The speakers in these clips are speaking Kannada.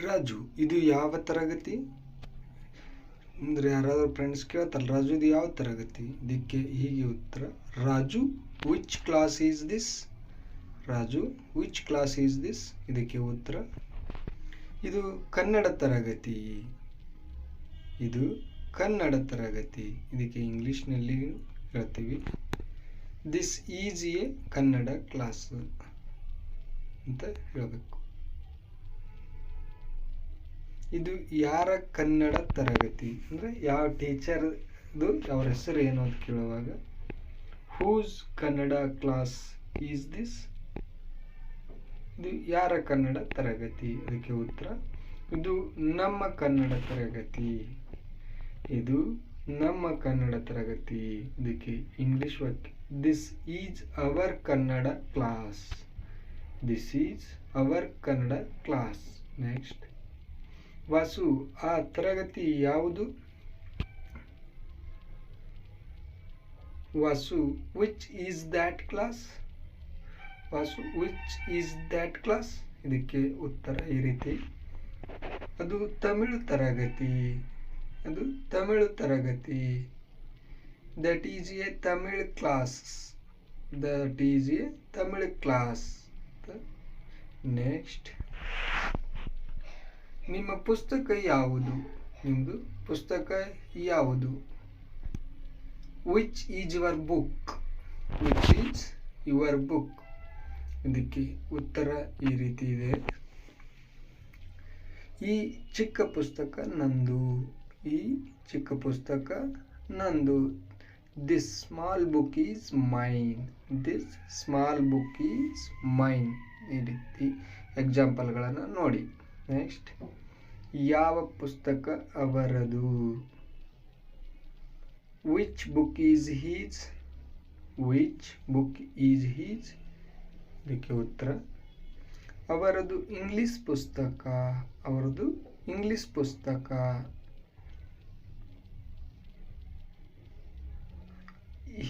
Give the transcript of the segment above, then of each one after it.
ರಾಜು ಇದು ಯಾವ ತರಗತಿ ಅಂದರೆ ಯಾರಾದರೂ ಫ್ರೆಂಡ್ಸ್ ಕೇಳ್ತಾರಲ್ಲ, ರಾಜು ಇದು ಯಾವ ತರಗತಿ? ಇದಕ್ಕೆ ಹೀಗೆ ಉತ್ತರ, Raju which class is this? Raju which class is this? ಇದಕ್ಕೆ ಉತ್ತರ, ಇದು ಕನ್ನಡ ತರಗತಿ. ಇದು ಕನ್ನಡ ತರಗತಿ. ಇದಕ್ಕೆ ಇಂಗ್ಲೀಷ್ನಲ್ಲಿ ಹೇಳ್ತೀವಿ, this is A Kannada class ಅಂತ ಹೇಳಬೇಕು. ಇದು ಯಾರ ಕನ್ನಡ ತರಗತಿ ಅಂದರೆ ಯಾವ ಟೀಚರ್ದು ಅವ್ರ ಹೆಸರು ಏನು ಅಂತ ಕೇಳುವಾಗ, whose Kannada class is this? ಇದು ಯಾರ ಕನ್ನಡ ತರಗತಿ? ಅದಕ್ಕೆ ಉತ್ತರ, ಇದು ನಮ್ಮ ಕನ್ನಡ ತರಗತಿ. ಇದು ನಮ್ಮ ಕನ್ನಡ ತರಗತಿ. ಇದಕ್ಕೆ ಇಂಗ್ಲಿಷ್ ವಾಕ್ಯ, this is our Kannada class. This is our Kannada class. Next, Vasu ಆ ತರಗತಿ ಯಾವುದು? Vasu which is that class? Vasu which is that class? ಇದಕ್ಕೆ ಉತ್ತರ ಈ ರೀತಿ, ಅದು ತಮಿಳು ತರಗತಿ. ಅದು ತಮಿಳು ತರಗತಿ. That is A Tamil class. That is A Tamil class. Next, ನಿಮ್ಮ ಪುಸ್ತಕ ಯಾವುದು? ನಿಮ್ಮದು ಪುಸ್ತಕ ಯಾವುದು? Which is your book? Which is your book? ಇದಕ್ಕೆ ಉತ್ತರ ಈ ರೀತಿ ಇದೆ, ಈ ಚಿಕ್ಕ ಪುಸ್ತಕ ನಂದು. ಈ ಚಿಕ್ಕ ಪುಸ್ತಕ ನಂದು. This small book is mine. This small book is mine. ಈ ರೀತಿ ಎಕ್ಸಾಂಪಲ್ಗಳನ್ನು ನೋಡಿ. ನೆಕ್ಸ್ಟ್, ಯಾವ ಪುಸ್ತಕ ಅವರದು? Which book is his? Which book is his? ಇದಕ್ಕೆ ಉತ್ತರ, ಅವರದು ಇಂಗ್ಲಿಷ್ ಪುಸ್ತಕ. ಅವರದು ಇಂಗ್ಲಿಷ್ ಪುಸ್ತಕ.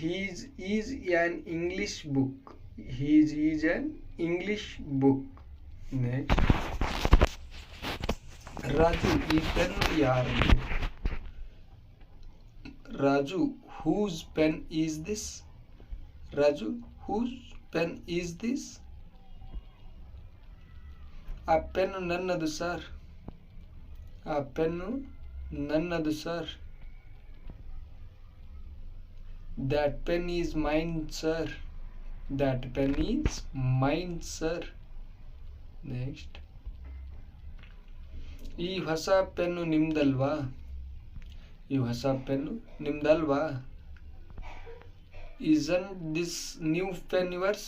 His is an English book. His is an English book. Next, Raju ಈ ಪೆನ್ ಯಾರದು? Raju whose pen is this? Raju whose pen is this? ಆ ಪೆನ್ನು ನನ್ನದು ಸರ್. ಆ ಪೆನ್ನು ನನ್ನದು sir. That pen is mine sir. That pen is mine sir. Next, ಈ ಹೊಸ ಪೆನ್ನು ನಿಮ್ದಲ್ವಾ? ಈ ಹೊಸ pen ನಿಮ್ದಲ್ವಾ? Isn't this new pen yours?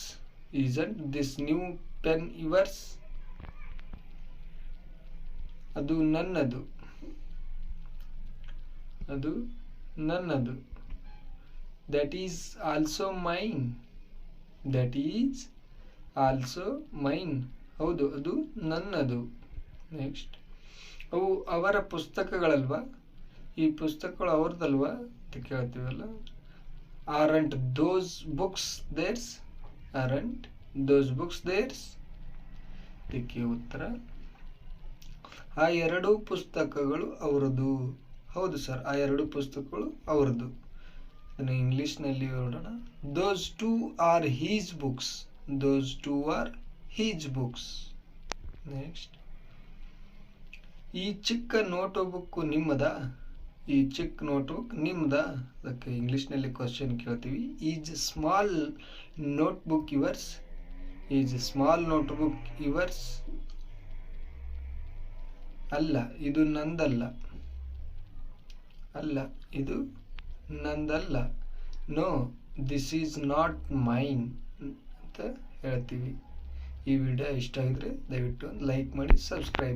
Isn't this new pen yours? ಅದು ನನ್ನದು. ಅದು ನನ್ನದು. That is also mine. That is also mine. ಹೌದು, ಅದು ನನ್ನದು. ನೆಕ್ಸ್ಟ್, ಅವು ಅವರ ಪುಸ್ತಕಗಳಲ್ವಾ? ಈ ಪುಸ್ತಕಗಳು ಅವ್ರದ್ದಲ್ವಾ ಅಂತ ಕೇಳ್ತೀವಲ್ಲ. Aren't those books theirs? Aren't those books theirs? ಇದಕ್ಕೆ ಉತ್ತರ, ಆ ಎರಡು ಪುಸ್ತಕಗಳು ಅವರದು. ಹೌದು ಸರ್, ಆ ಎರಡು ಪುಸ್ತಕಗಳು ಅವರದು. ಅದನ್ನು ಇಂಗ್ಲೀಷ್ನಲ್ಲಿ ನೋಡೋಣ. Those two are his books. Those two are his books. Next, ಈ ಚಿಕ್ಕ ನೋಟ್ಬುಕ್ ನಿಮ್ಮದಾ? ಈ ಚಿಕ್ಕ ನೋಟ್ಬುಕ್ ನಿಮ್ಮದಾ? ಅದಕ್ಕೆ ಇಂಗ್ಲೀಷ್ನಲ್ಲಿ ಕ್ವಶನ್ ಕೇಳ್ತೀವಿ, is small notebook yours? Is small notebook yours? ಅಲ್ಲ, ಇದು ನಂದಲ್ಲ. ಅಲ್ಲ, ಇದು ನಂದಲ್ಲ. No, this is not mine ಅಂತ ಹೇಳ್ತೀವಿ. ಈ ವಿಡಿಯೋ ಇಷ್ಟ ಆಗಿದ್ರೆ ದಯವಿಟ್ಟು ಲೈಕ್ ಮಾಡಿ, ಸಬ್ಸ್ಕ್ರೈಬ್